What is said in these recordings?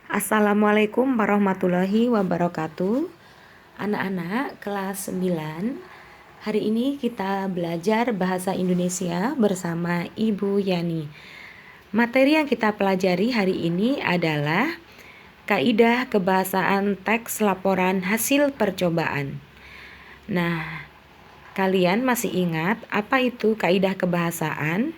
Assalamualaikum warahmatullahi wabarakatuh. Anak-anak kelas 9, hari ini kita belajar bahasa Indonesia bersama Ibu Yani. Materi yang kita pelajari hari ini adalah kaidah kebahasaan teks laporan hasil percobaan. Nah, kalian masih ingat apa itu kaidah kebahasaan?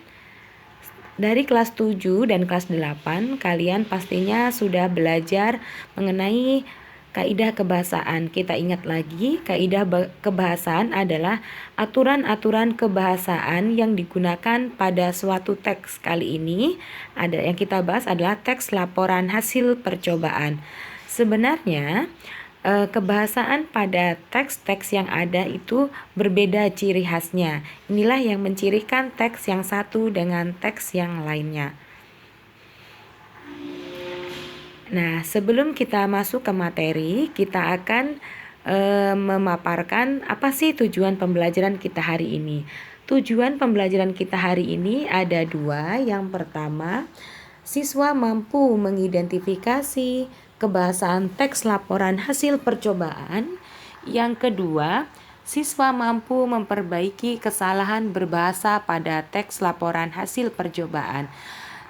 Dari kelas 7 dan kelas 8 kalian pastinya sudah belajar mengenai kaidah kebahasaan. Kita ingat lagi, kaidah kebahasaan adalah aturan-aturan kebahasaan yang digunakan pada suatu teks. Kali ini ada yang kita bahas adalah teks laporan hasil percobaan. Sebenarnya kebahasaan pada teks-teks yang ada itu berbeda ciri khasnya. Inilah yang mencirikan teks yang satu dengan teks yang lainnya. Nah, sebelum kita masuk ke materi, kita akan memaparkan apa sih tujuan pembelajaran kita hari ini. Tujuan pembelajaran kita hari ini ada dua. Yang pertama, siswa mampu mengidentifikasi kebahasaan teks laporan hasil percobaan. Yang kedua, siswa mampu memperbaiki kesalahan berbahasa pada teks laporan hasil percobaan.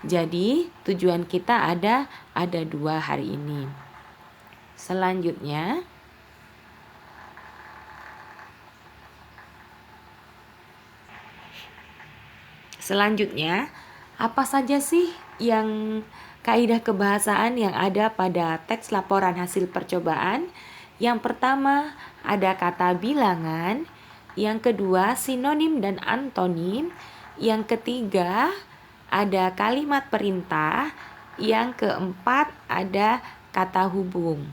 Jadi, tujuan kita ada dua hari ini. Selanjutnya, apa saja sih yang kaidah kebahasaan yang ada pada teks laporan hasil percobaan? Yang pertama, ada kata bilangan. Yang kedua, sinonim dan antonim. Yang ketiga, ada kalimat perintah. Yang keempat, ada kata hubung.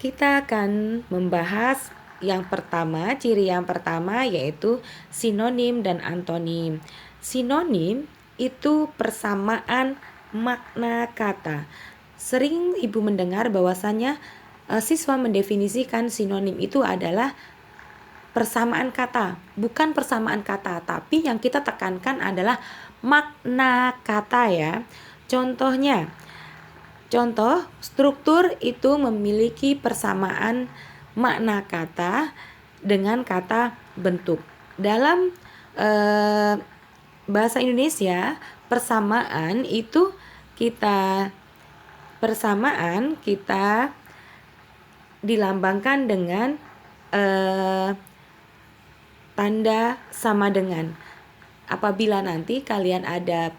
Kita akan membahas ciri yang pertama yaitu sinonim dan antonim. Sinonim itu persamaan makna kata. Sering Ibu mendengar bahwasanya siswa mendefinisikan sinonim itu adalah persamaan kata, bukan persamaan kata, tapi yang kita tekankan adalah makna kata ya. Contoh, struktur itu memiliki persamaan makna kata dengan kata bentuk. Dalam bahasa Indonesia, persamaan kita dilambangkan dengan tanda sama dengan. Apabila nanti kalian ada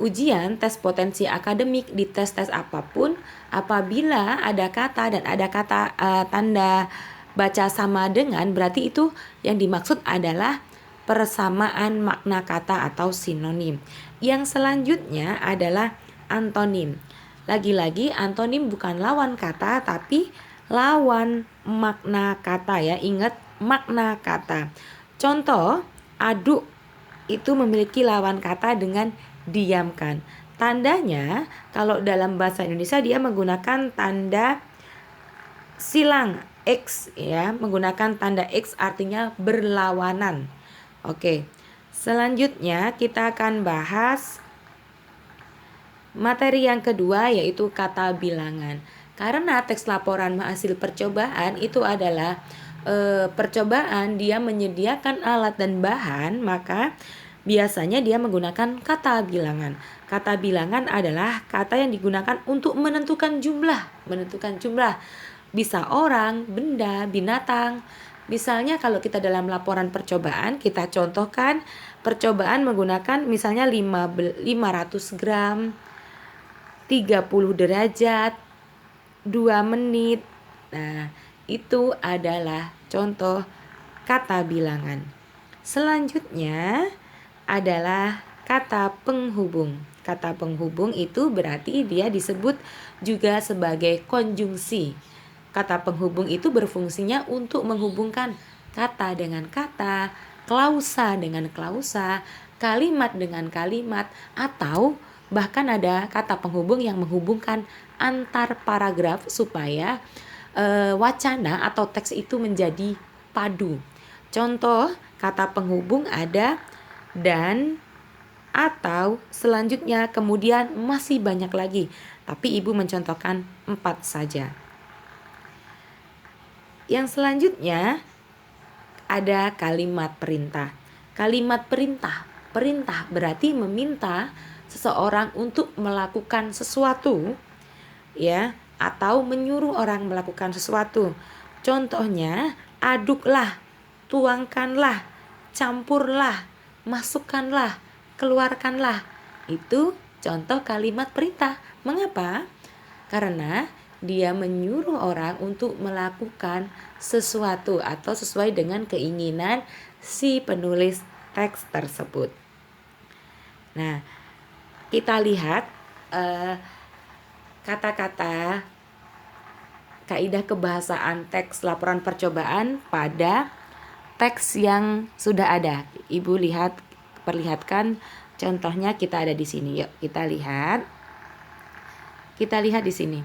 ujian tes potensi akademik di tes-tes apapun, apabila ada kata dan ada kata tanda baca sama dengan, berarti itu yang dimaksud adalah persamaan makna kata atau sinonim. Yang selanjutnya adalah antonim. Lagi-lagi antonim bukan lawan kata tapi lawan makna kata ya. Ingat makna kata. Contoh, aduk itu memiliki lawan kata dengan diamkan. Tandanya kalau dalam bahasa Indonesia dia menggunakan tanda silang X ya, menggunakan tanda X artinya berlawanan. Oke. Selanjutnya kita akan bahas materi yang kedua yaitu kata bilangan. Karena teks laporan hasil percobaan itu adalah percobaan, dia menyediakan alat dan bahan, maka biasanya dia menggunakan kata bilangan. Kata bilangan adalah kata yang digunakan untuk menentukan jumlah. Bisa orang, benda, binatang. Misalnya kalau kita dalam laporan percobaan, kita contohkan percobaan menggunakan misalnya 500 gram, 30 derajat, 2 menit. Nah, itu adalah contoh kata bilangan. Selanjutnya adalah kata penghubung. Kata penghubung itu berarti dia disebut juga sebagai konjungsi. Kata penghubung itu berfungsinya untuk menghubungkan kata dengan kata, klausa dengan klausa, kalimat dengan kalimat, atau bahkan ada kata penghubung yang menghubungkan antar paragraf supaya wacana atau teks itu menjadi padu. Contoh kata penghubung ada dan, Atau selanjutnya kemudian masih banyak lagi, tapi ibu mencontohkan 4 saja. Yang selanjutnya ada kalimat perintah. Kalimat perintah, perintah berarti meminta seseorang untuk melakukan sesuatu, ya, atau menyuruh orang melakukan sesuatu. Contohnya, aduklah, tuangkanlah, campurlah, masukkanlah, keluarkanlah. Itu contoh kalimat perintah. Mengapa? Karena dia menyuruh orang untuk melakukan sesuatu atau sesuai dengan keinginan si penulis teks tersebut. Nah, kita lihat kata-kata kaidah kebahasaan teks laporan percobaan pada teks yang sudah ada. Ibu perlihatkan contohnya, kita ada di sini. Yuk, kita lihat. Kita lihat di sini.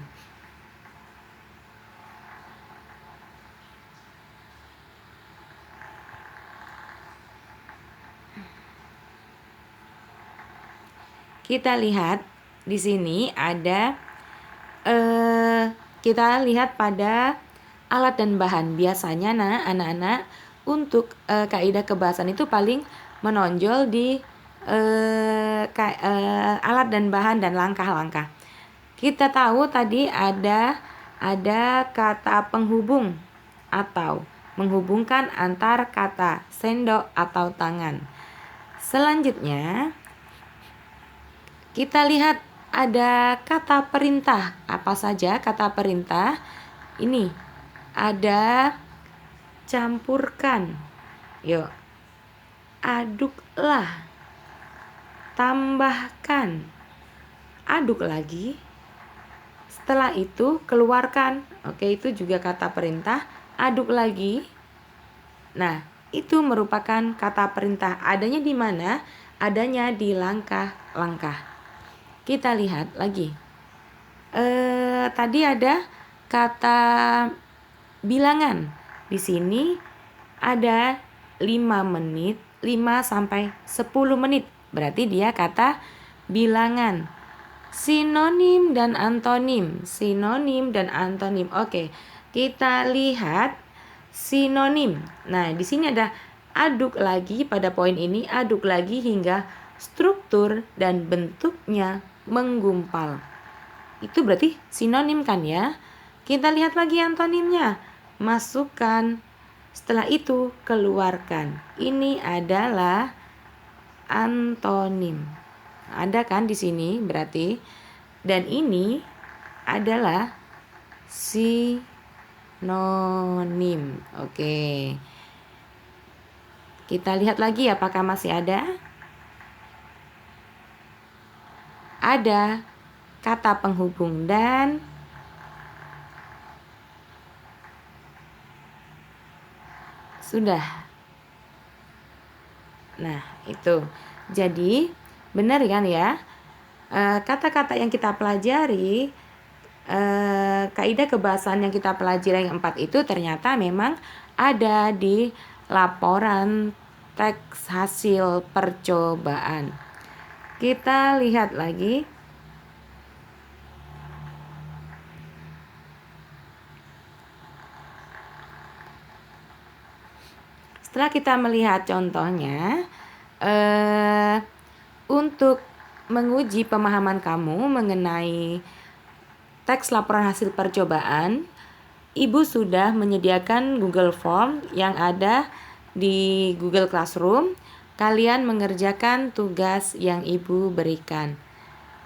Kita lihat di sini ada kita lihat pada alat dan bahan. Biasanya anak-anak untuk kaidah kebahasan itu paling menonjol di alat dan bahan dan langkah-langkah. Kita tahu tadi ada kata penghubung atau menghubungkan antar kata, sendok atau tangan. Selanjutnya kita lihat ada kata perintah. Apa saja kata perintah? Ini ada campurkan. Yuk. Aduklah. Tambahkan. Aduk lagi. Setelah itu keluarkan. Oke, itu juga kata perintah. Aduk lagi. Nah, itu merupakan kata perintah. Adanya di mana? Adanya di langkah-langkah. Kita lihat lagi. Tadi ada kata bilangan. Di sini ada 5 menit, 5 sampai 10 menit. Berarti dia kata bilangan. Sinonim dan antonim. Sinonim dan antonim. Oke, kita lihat sinonim. Nah, di sini ada aduk lagi pada poin ini, aduk lagi hingga struktur dan bentuknya menggumpal. Itu berarti sinonim kan ya? Kita lihat lagi antonimnya. Masukkan. Setelah itu keluarkan. Ini adalah antonim. Ada kan di sini berarti. Dan ini adalah sinonim. Oke. Kita lihat lagi apakah masih ada? Ada kata penghubung dan sudah. Nah, itu. Jadi, benar kan ya? Kata-kata yang kita pelajari, kaidah kebahasaan yang kita pelajari yang 4 itu ternyata memang ada di laporan teks hasil percobaan. Kita lihat lagi. Setelah kita melihat contohnya, untuk menguji pemahaman kamu mengenai teks laporan hasil percobaan, Ibu sudah menyediakan Google Form yang ada di Google Classroom. Kalian mengerjakan tugas yang Ibu berikan.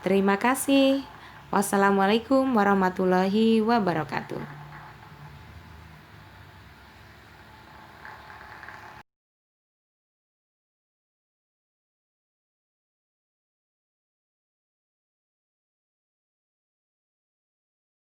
Terima kasih. Wassalamualaikum warahmatullahi wabarakatuh.